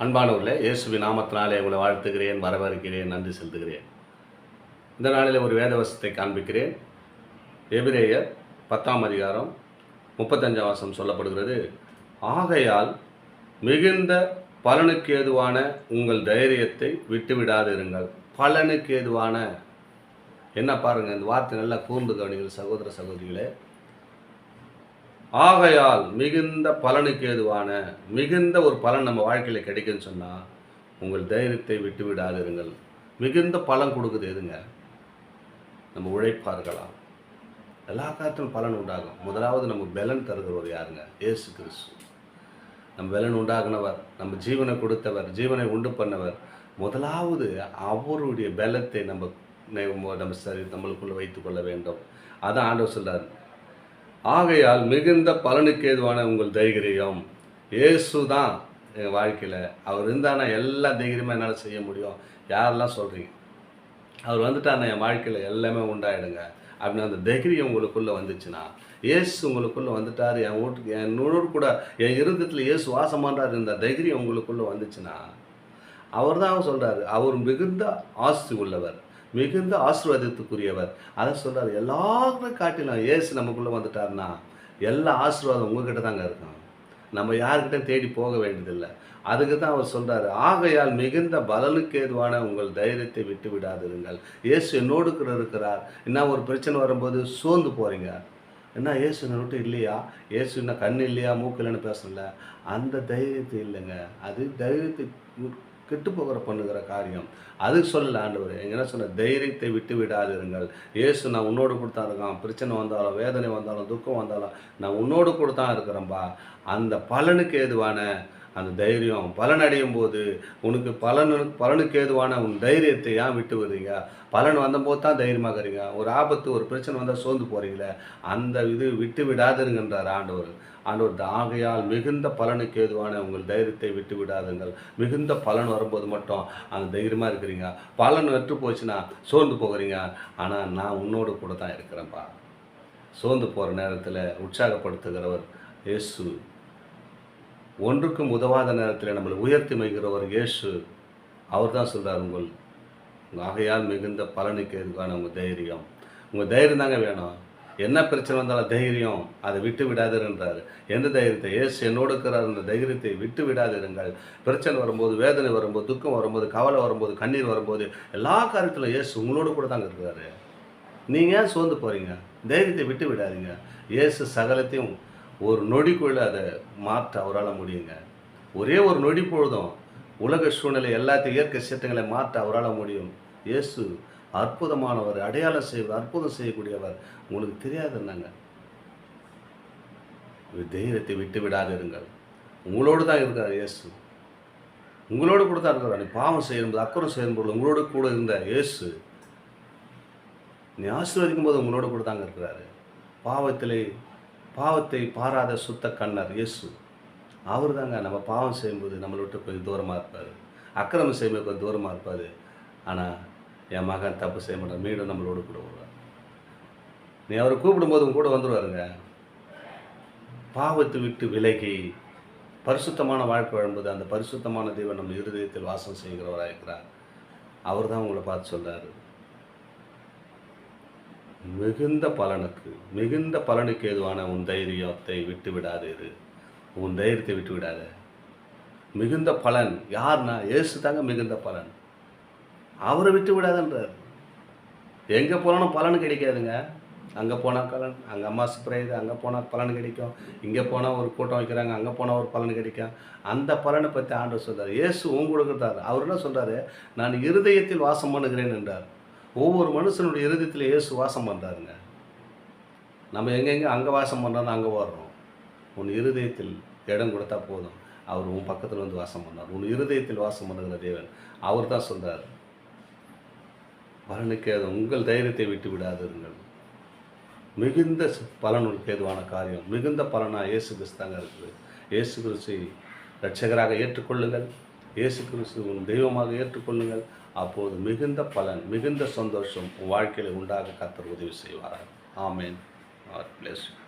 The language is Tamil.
அன்பானவர்களே, இயேசுவின் நாமத்தினாலே உங்களை வாழ்த்துகிறேன், வரவேற்கிறேன், நன்றி செலுத்துகிறேன். இந்த நாளில் ஒரு வேதவசனத்தை காண்பிக்கிறேன். எபிரேயர் 10ஆம் அதிகாரம் 35ஆம் வசனம் சொல்லப்படுகிறது. ஆகையால் மிகுந்த பலனுக்கு ஏதுவான உங்கள் தைரியத்தை விட்டுவிடாதிருங்கள். பலனுக்கு ஏதுவான என்ன பாருங்கள், இந்த வார்த்தை நல்லா கூர்ந்து கவனிங்கள் சகோதர சகோதரிகளே. ஆகையால் மிகுந்த பலனுக்கு ஏதுவான மிகுந்த ஒரு பலன் நம்ம வாழ்க்கையில் கிடைக்குன்னு சொன்னால் உங்கள் தைரியத்தை விட்டு விடாதிருங்கள். மிகுந்த பலன் கொடுக்குது எதுங்க? நம்ம உழைப்பாக இருக்கலாம், எல்லா காலத்திலும் பலன் உண்டாகும். முதலாவது நம்ம பலன் தருகிறவர் யாருங்க? இயேசு கிறிஸ்து. நம்ம பலன் உண்டாகினவர், நம்ம ஜீவனை கொடுத்தவர், ஜீவனை உண்டு பண்ணவர். முதலாவது அவருடைய பலத்தை நம்ம சரி நம்மளுக்குள்ளே வைத்துக்கொள்ள வேண்டும். அதான் ஆண்டவர் சொல்றார். ஆகையால் மிகுந்த பலனுக்கு ஏதுவான உங்கள் தைரியம். இயேசு தான் எங்கள் வாழ்க்கையில். அவர் இருந்தானா எல்லா தைரியமாக என்னால் செய்ய முடியும். யாரெல்லாம் சொல்கிறீங்க? அவர் வந்துட்டானா என் வாழ்க்கையில் எல்லாமே உண்டாயிடுங்க அப்படின்னு அந்த தைரியம் உங்களுக்குள்ளே வந்துச்சுன்னா, இயேசு உங்களுக்குள்ளே வந்துட்டார், என் வீட்டுக்கு என்னோடு கூட என் இருதயத்தில் இயேசு வாசம் பண்ணுறாரு, இந்த தைரியம் உங்களுக்குள்ளே வந்துச்சுன்னா, அவர் தான் சொல்கிறாரு, அவர் மிகுந்த ஆஸ்தி உள்ளவர், மிகுந்த ஆசீர்வாதத்துக்குரியவர். அதை சொல்கிறார். எல்லாரும் காட்டிலும் இயேசு நமக்குள்ளே வந்துட்டார்னா எல்லா ஆசீர்வாதம் உங்ககிட்ட தாங்க இருக்கும். நம்ம யாருக்கிட்டையும் தேடி போக வேண்டியதில்லை. அதுக்கு தான் அவர் சொல்கிறார். ஆகையால் மிகுந்த பலனுக்கு ஏதுவான உங்கள் தைரியத்தை விட்டு விடாதிருங்கள். இயேசு என்னோடு கூட இருக்கிறார். என்ன ஒரு பிரச்சனை வரும்போது சோர்ந்து போகிறீங்க, என்ன இயேசு என்னை விட்டு இல்லையா, இயேசு என்ன கண் இல்லையா, மூக்கு இல்லைன்னு பேசல, அந்த தைரியத்தை இல்லைங்க. அது தைரியத்தை கெட்டு போகிற பண்ணுகிற காரியம். அதுக்கு சொல்லலை ஆண்டவர். என்ன சொன்ன? தைரியத்தை விட்டு விடாதிருங்கள். இயேசு நான் உன்னோடு கூட தான் இருக்கான். பிரச்சனை வந்தாலும், வேதனை வந்தாலும், துக்கம் வந்தாலும் நான் உன்னோடு கூட தான் இருக்கிறேன்பா. அந்த பலனுக்கு ஏதுவான அந்த தைரியம் பலனடையும் போது உனக்கு பலனுக்கு ஏதுவான உன் தைரியத்தை ஏன் விட்டு வருவீங்க? பலன் வந்தபோது தான் தைரியமாகறீங்க. ஒரு ஆபத்து, ஒரு பிரச்சனை வந்தால் சோர்ந்து போகிறீங்களே, அந்த இது விட்டு விடாதுங்கன்றார் ஆண்டவர். ஆகையால் மிகுந்த பலனுக்கு ஏதுவான உங்கள் தைரியத்தை விட்டு விடாதுங்கள். மிகுந்த பலன் வரும்போது மட்டும் அந்த தைரியமாக இருக்கிறீங்க. பலன் வெற்று போச்சுன்னா சோர்ந்து போகிறீங்க. ஆனால் நான் உன்னோடு கூட தான் இருக்கிறேன்ப்பா. சோர்ந்து போகிற நேரத்தில் உற்சாகப்படுத்துகிறவர் இயேசு. ஒன்றுக்கும் உதவாத நேரத்தில் நம்மளை உயர்த்தி வைக்கிறவர் இயேசு. அவர் தான் சொல்கிறார், ஆகையால் மிகுந்த பலனுக்கு எதுக்கான உங்கள் தைரியம். உங்கள் தைரியம் தாங்க வேணும். என்ன பிரச்சனை வந்தாலும் தைரியம், அதை விட்டு விடாதிருன்றார். எந்த தைரியத்தை? இயேசு என்னோடு இருக்கிறார். அந்த தைரியத்தை விட்டு விடாதிருங்கள். பிரச்சனை வரும்போது, வேதனை வரும்போது, துக்கம் வரும்போது, கவலை வரும்போது, கண்ணீர் வரும்போது, எல்லா காரியத்திலும் இயேசு உங்களோடு கூட தாங்க இருக்கிறாரு. நீங்கள் ஏன் சோர்ந்து போகிறீங்க? தைரியத்தை விட்டு விடாதீங்க. இயேசு சகலத்தையும் ஒரு நொடிக்குள்ளே அதை மாற்ற அவரால் முடியுங்க. ஒரே ஒரு நொடி பொழுதும் உலக சூழ்நிலை எல்லாத்தையும் இயற்கை சட்டங்களை மாற்ற அவரால் முடியும். இயேசு அற்புதமானவர், அடையாளம் செய்வர், அற்புதம் செய்யக்கூடியவர். உங்களுக்கு தெரியாது என்னங்க? தைரியத்தை விட்டு விடாதிருங்கள். உங்களோடு தான் இருக்கிறார் இயேசு. உங்களோடு கூட தான் இருக்கிறார். நீ பாவம் செய்யும்போது, அக்கறம் செய்யும்போது உங்களோடு கூட இருந்த இயேசு நீ ஆசீர்வதிக்கும் போது உங்களோடு கூட தாங்க இருக்கிறாரு. பாவத்தை பாராத சுத்த கண்ணர் இயேசு. அவர் தாங்க நம்ம பாவம் செய்யும்போது நம்மளை விட்டு கொஞ்சம் தூரமாக இருப்பார், அக்கிரமம் செய்யும்போது கொஞ்சம் தூரமாக இருப்பார். ஆனால் என் மகன் தப்பு செய்ய மாட்டார், மீண்டும் நம்மளோடு கூட வருவார். நீ அவரை கூப்பிடும்போது உங்க கூட வந்துடுவாருங்க. பாவத்தை விட்டு விலகி பரிசுத்தமான வாழ்க்கை வாழும்போது அந்த பரிசுத்தமான தெய்வம் நம்ம இருதயத்தில் வாசம் செய்கிறவராக இருக்கிறார். அவர் தான் உங்களை பார்த்து சொல்கிறார், மிகுந்த பலனுக்கு ஏதுவான உன் தைரியத்தை விட்டு விடாதீரு. உன் தைரியத்தை விட்டு விடாத. மிகுந்த பலன் யாருன்னா இயேசு தாங்க மிகுந்த பலன். அவரை விட்டு விடாதன்றார். எங்கே போனாலும் பலன் கிடைக்காதுங்க. அங்கே போனால் பலன், அங்கே அம்மா ஸ்ப்ரேது, அங்கே போனால் பலன் கிடைக்கும். இங்கே போனால் ஒரு கூட்டம் வைக்கிறாங்க, அங்கே போனால் ஒரு பலன் கிடைக்கும். அந்த பலனை பற்றி ஆண்டவர் சொல்கிறார். இயேசு உங்க கொடுக்குறாரு. அவர் என்ன சொல்கிறாரு? நான் இருதயத்தில் வாசம் பண்ணுகிறேன் என்றார். ஒவ்வொரு மனுஷனுடைய இருதயத்தில் இயேசு வாசம் பண்ணுறாருங்க. நம்ம எங்கெங்கே அங்கே வாசம் பண்ணுறோம், அங்கே வர்றோம். உன் இருதயத்தில் இடம் கொடுத்தா போதும், அவர் உன் பக்கத்தில் வந்து வாசம் பண்ணார். உன் இருதயத்தில் வாசம் பண்ணுகிற தேவன் அவர் தான் சொல்கிறார். பலனுக்கு உங்கள் தைரியத்தை விட்டு விடாதிருங்கள். மிகுந்த பலனுக்கு ஏதுவான காரியம், மிகுந்த பலனாக இயேசு கிறிஸ்தாங்க இருக்குது. இயேசு கிறிஸ்து இரட்சகராக ஏற்றுக்கொள்ளுங்கள். இயேசு கிறிஸ்து உன் தெய்வமாக ஏற்றுக்கொள்ளுங்கள். அப்போது மிகுந்த பலன், மிகுந்த சந்தோஷம் உன் வாழ்க்கையில் உண்டாக கர்த்தர் உதவி செய்வார்கள். ஆமென். God bless you.